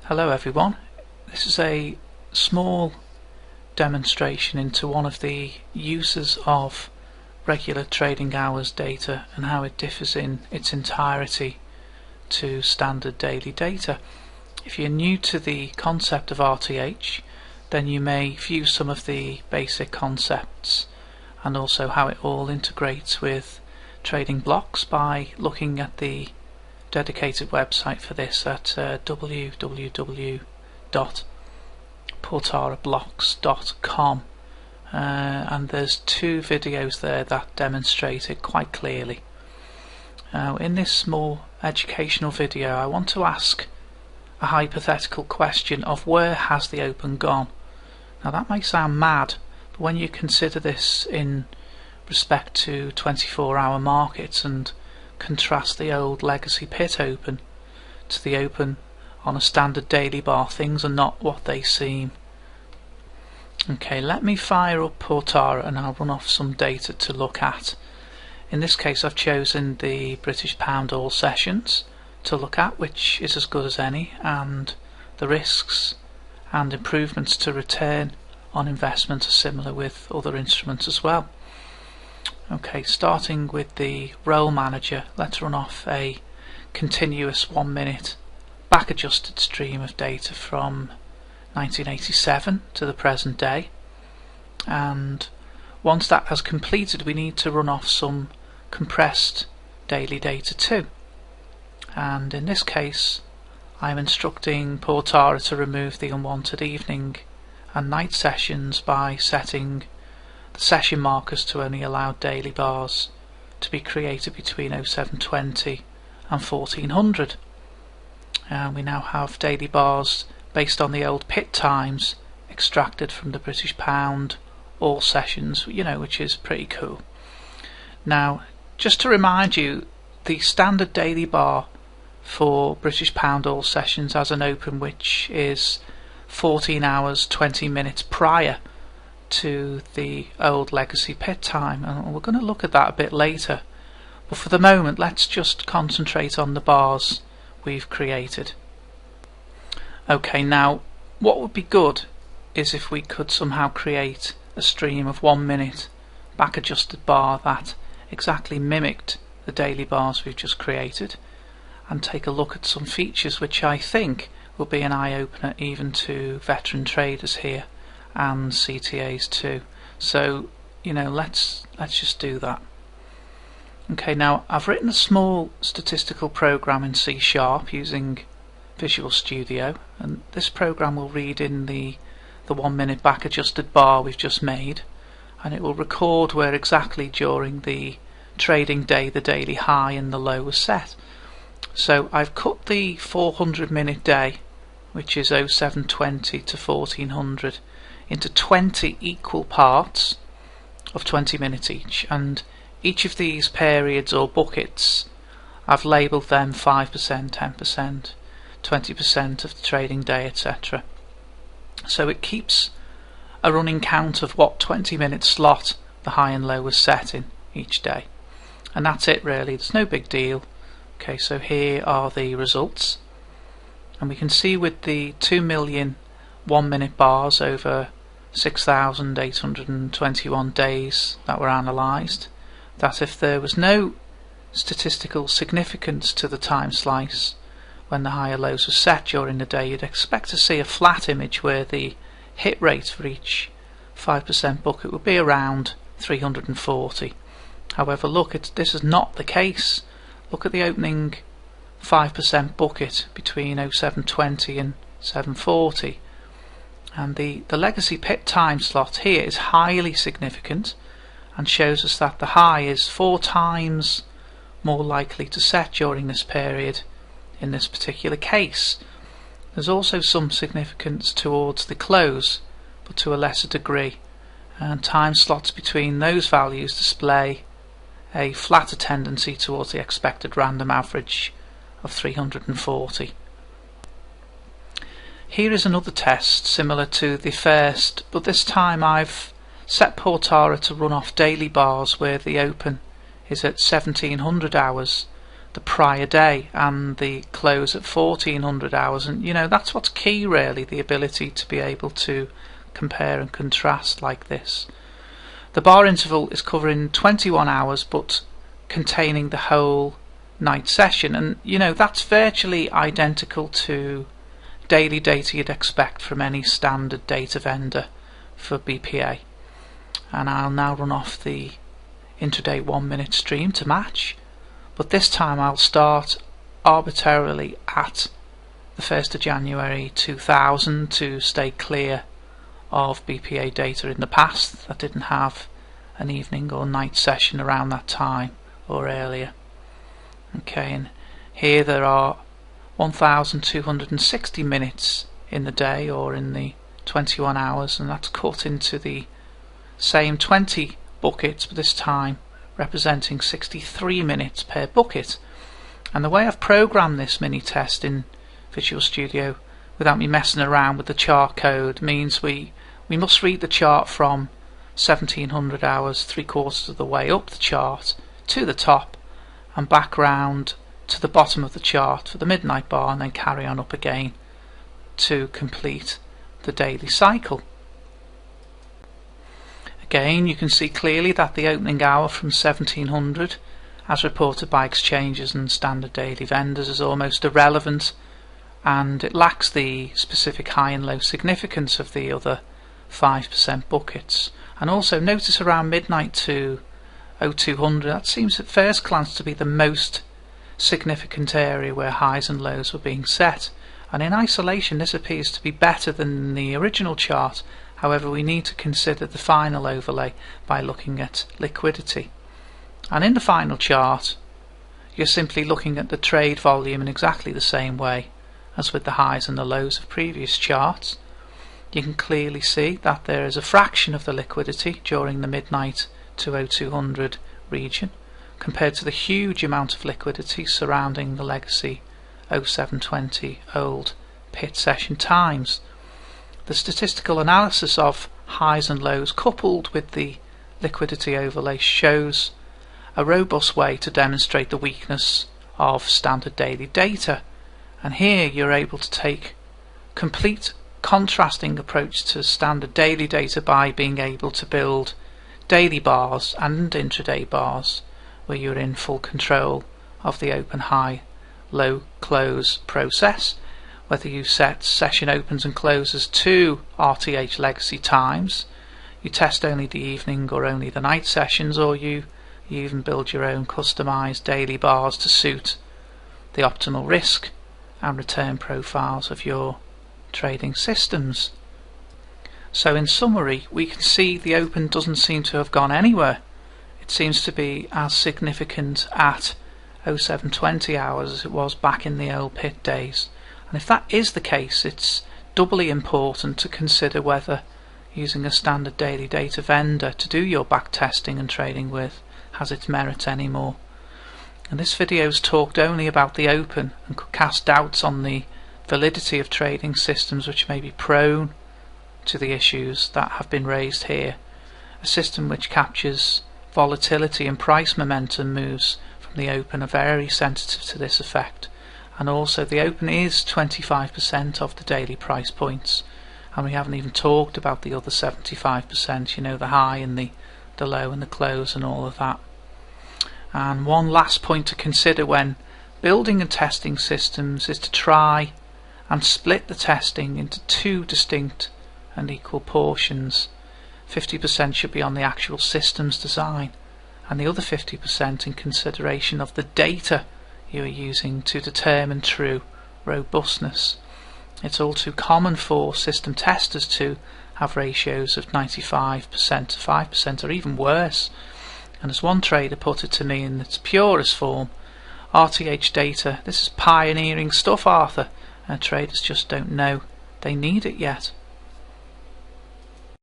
Hello everyone, this is a small demonstration into one of the uses of regular trading hours data and how it differs in its entirety to standard daily data. If you're new to the concept of RTH, then you may view some of the basic concepts and also how it all integrates with trading blocks by looking at the dedicated website for this at www.portarablocks.com, and there's two videos there that demonstrate it quite clearly. In this more educational video I want to ask a hypothetical question of where has the open gone. Now that may sound mad, but when you consider this in respect to 24-hour markets and contrast the old legacy pit open to the open on a standard daily bar, things are not what they seem. Okay, let me fire up Portara and I'll run off some data to look at. In this case I've chosen the British pound all sessions to look at, which is as good as any, and the risks and improvements to return on investment are similar with other instruments as well. Okay, starting with the role manager, let's run off a continuous 1 minute back adjusted stream of data from 1987 to the present day, and once that has completed we need to run off some compressed daily data too, and in this case I'm instructing Portara to remove the unwanted evening and night sessions by setting the session markers to only allow daily bars to be created between 0720 and 1400. We now have daily bars based on the old pit times extracted from the British pound all sessions, which is pretty cool. Now, just to remind you, the standard daily bar for British pound all sessions has an open which is 14 hours 20 minutes prior to the old legacy pit time, and we're going to look at that a bit later, but for the moment let's just concentrate on the bars we've created. Okay, now what would be good is if we could somehow create a stream of 1 minute back adjusted bar that exactly mimicked the daily bars we've just created, and take a look at some features which I think will be an eye-opener even to veteran traders here and CTAs too. So let's just do that. Okay, now I've written a small statistical program in C# using Visual Studio, and this program will read in the 1 minute back adjusted bar we've just made, and it will record where exactly during the trading day the daily high and the low was set. So I've cut the 400 minute day, which is 0720 to 1400, into 20 equal parts of 20 minutes each, and each of these periods or buckets I've labelled them 5%, 10%, 20% of the trading day, etc. So it keeps a running count of what 20-minute slot the high and low was set in each day, and that's it really, there's no big deal. Okay, so here are the results, and we can see with the 2 million 1 minute bars over 6,821 days that were analysed, that if there was no statistical significance to the time slice when the higher lows were set during the day, you'd expect to see a flat image where the hit rate for each 5% bucket would be around 340. However, look, this is not the case. Look at the opening 5% bucket between 0720 and 740, and the legacy pit time slot here is highly significant and shows us that the high is 4 times more likely to set during this period in this particular case. There's also some significance towards the close, but to a lesser degree, and time slots between those values display a flatter tendency towards the expected random average of 340. Here is another test similar to the first, but this time I've set Portara to run off daily bars where the open is at 1700 hours the prior day and the close at 1400 hours, and that's what's key really, the ability to be able to compare and contrast like this. The bar interval is covering 21 hours but containing the whole night session, and that's virtually identical to daily data you'd expect from any standard data vendor for BPA. And I'll now run off the intraday 1 minute stream to match, but this time I'll start arbitrarily at the 1st of January 2000 to stay clear of BPA data in the past that didn't have an evening or night session around that time or earlier. Okay, and here there are 1260 minutes in the day or in the 21 hours, and that's cut into the same 20 buckets, but this time representing 63 minutes per bucket. And the way I've programmed this mini test in Visual Studio without me messing around with the chart code means we must read the chart from 1700 hours 3/4 of the way up the chart to the top and back round to the bottom of the chart for the midnight bar, and then carry on up again to complete the daily cycle. Again, you can see clearly that the opening hour from 1700, as reported by exchanges and standard daily vendors, is almost irrelevant, and it lacks the specific high and low significance of the other 5% buckets. And also notice around midnight to 0200, that seems at first glance to be the most significant area where highs and lows were being set, and in isolation this appears to be better than the original chart. However, we need to consider the final overlay by looking at liquidity, and in the final chart you're simply looking at the trade volume in exactly the same way as with the highs and the lows of previous charts. You can clearly see that there is a fraction of the liquidity during the midnight to 0200 region compared to the huge amount of liquidity surrounding the legacy 0720 old pit session times. The statistical analysis of highs and lows coupled with the liquidity overlay shows a robust way to demonstrate the weakness of standard daily data, and here you're able to take complete contrasting approach to standard daily data by being able to build daily bars and intraday bars where you're in full control of the open, high, low, close process, whether you set session opens and closes to RTH legacy times, you test only the evening or only the night sessions, or you even build your own customized daily bars to suit the optimal risk and return profiles of your trading systems. So in summary, we can see the open doesn't seem to have gone anywhere. It seems to be as significant at 0720 hours as it was back in the old pit days, and if that is the case, it's doubly important to consider whether using a standard daily data vendor to do your back testing and trading with has its merit anymore. And this video has talked only about the open and could cast doubts on the validity of trading systems which may be prone to the issues that have been raised here. A system which captures volatility and price momentum moves from the open are very sensitive to this effect, and also the open is 25% of the daily price points, and we haven't even talked about the other 75%, the high and the low and the close and all of that. And one last point to consider when building and testing systems is to try and split the testing into two distinct and equal portions. 50% should be on the actual systems design, and the other 50% in consideration of the data you are using to determine true robustness. It's all too common for system testers to have ratios of 95% to 5% or even worse, and as one trader put it to me in its purest form, RTH data, this is pioneering stuff, Arthur, and traders just don't know they need it yet.